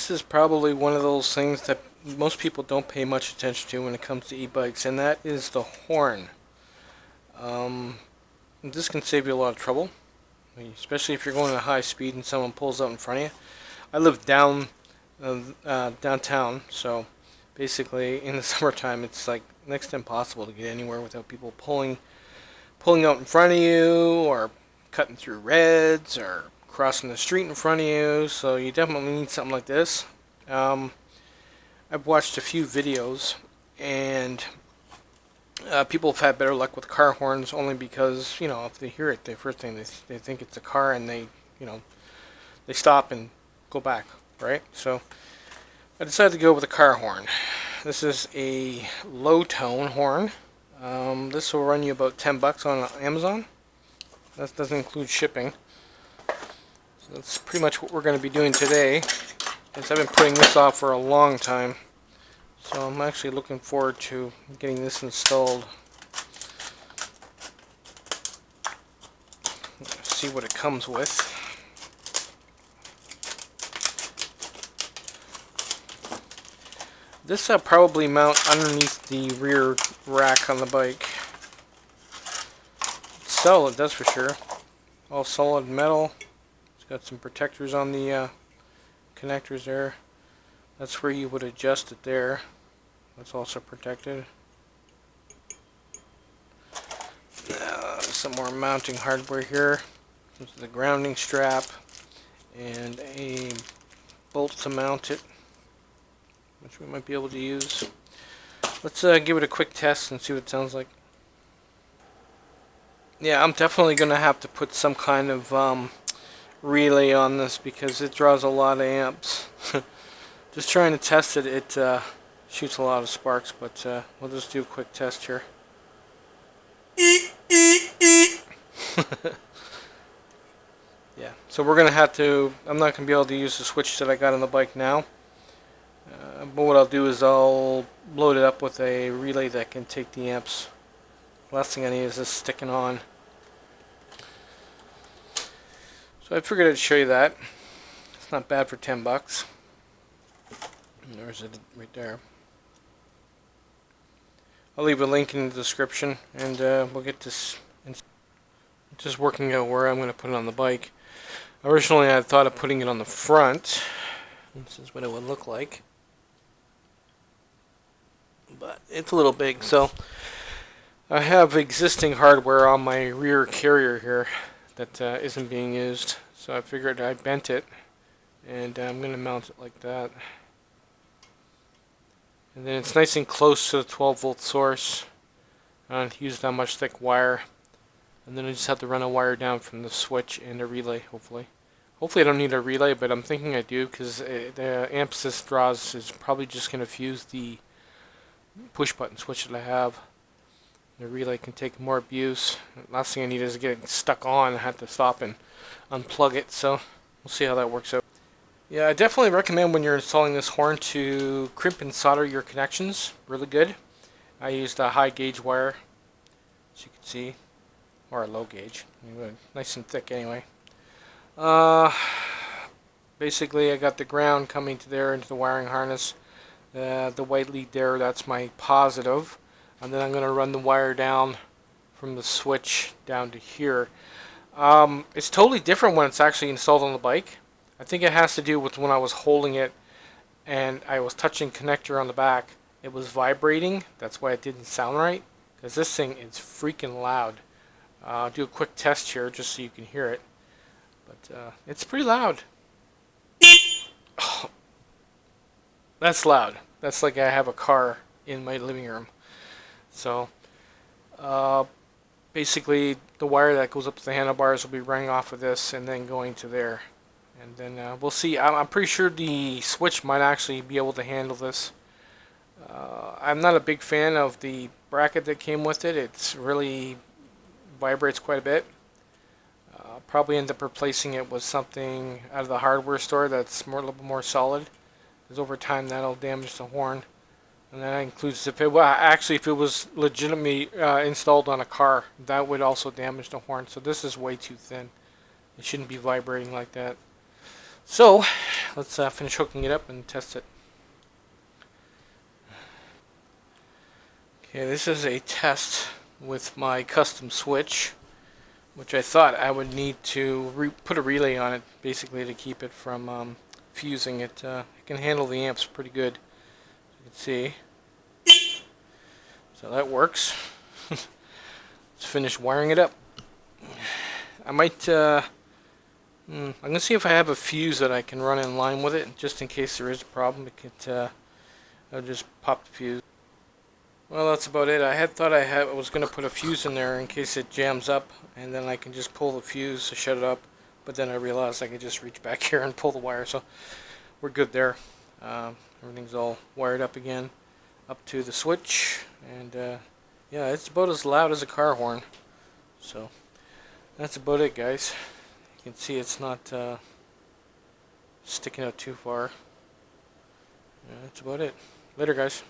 this is probably one of those things that most people don't pay much attention to when it comes to e-bikes, and that is the horn. This can save you a lot of trouble, especially if you're going at high speed and someone pulls out in front of you. I live downtown, so basically in the summertime it's like next to impossible to get anywhere without people pulling out in front of you, or cutting through reds, or crossing the street in front of you. So you definitely need something like this. I've watched a few videos, and people have had better luck with car horns only because, if they hear it, the first thing they think it's a car, and they stop and go back, right? So I decided to go with a car horn. This is a low tone horn. This will run you about $10 on Amazon. That doesn't include shipping. So that's pretty much what we're going to be doing today, since I've been putting this off for a long time. So I'm actually looking forward to getting this installed. Let's see what it comes with. This I'll probably mount underneath the rear rack on the bike. It's solid, that's for sure. All solid metal. It's got some protectors on the connectors there. That's where you would adjust it there. That's also protected. Some more mounting hardware here. This is the grounding strap and a bolt to mount it, which we might be able to use. Let's give it a quick test and see what it sounds like. Yeah, I'm definitely going to have to put some kind of relay on this because it draws a lot of amps. Just trying to test it, it shoots a lot of sparks, but we'll just do a quick test here. Yeah, so we're going to have to, I'm not going to be able to use the switch that I got on the bike now. But what I'll do is I'll load it up with a relay that can take the amps. Last thing I need is this sticking on. So I figured I'd show you that. It's not bad for $10. There's it right there. I'll leave a link in the description, and we'll get this. Just working out where I'm going to put it on the bike. Originally I thought of putting it on the front. This is what it would look like. But it's a little big, so I have existing hardware on my rear carrier here that isn't being used. So I figured I bent it, and I'm going to mount it like that. And then it's nice and close to the 12-volt source. I don't use that much thick wire. And then I just have to run a wire down from the switch and a relay, hopefully. Hopefully I don't need a relay, but I'm thinking I do, because the amps this draws is probably just going to fuse the push button switch that I have. The relay can take more abuse. Last thing I need is to get it stuck on. I have to stop and unplug it, so we'll see how that works out. Yeah, I definitely recommend when you're installing this horn to crimp and solder your connections really good. I used a high gauge wire, as you can see, or a low gauge, nice and thick anyway. Basically I got the ground coming to there into the wiring harness. The white lead there, that's my positive, and then I'm going to run the wire down from the switch down to here. It's totally different when it's actually installed on the bike. I think it has to do with when I was holding it and I was touching connector on the back. It was vibrating. That's why it didn't sound right, because this thing is freaking loud. I'll do a quick test here just so you can hear it. But it's pretty loud. Oh, that's loud. That's like I have a car in my living room. So basically the wire that goes up to the handlebars will be running off of this and then going to there. And then we'll see. I'm pretty sure the switch might actually be able to handle this. I'm not a big fan of the bracket that came with it. It's really vibrates quite a bit. Probably end up replacing it with something out of the hardware store that's a little bit more solid, because over time that'll damage the horn. And that includes if it was legitimately installed on a car, that would also damage the horn. So this is way too thin. It shouldn't be vibrating like that. So let's finish hooking it up and test it. Okay, this is a test with my custom switch, which I thought I would need to put a relay on it, basically to keep it from fusing. It can handle the amps pretty good, as you can see. So that works. Let's finish wiring it up. I might, I'm going to see if I have a fuse that I can run in line with it, just in case there is a problem. I'll just pop the fuse. Well, that's about it. I thought I was going to put a fuse in there in case it jams up, and then I can just pull the fuse to shut it up. But then I realized I could just reach back here and pull the wire, so we're good there. Everything's all wired up again, up to the switch, and yeah, it's about as loud as a car horn. So that's about it, guys. You can see it's not sticking out too far. Yeah, that's about it. Later, guys.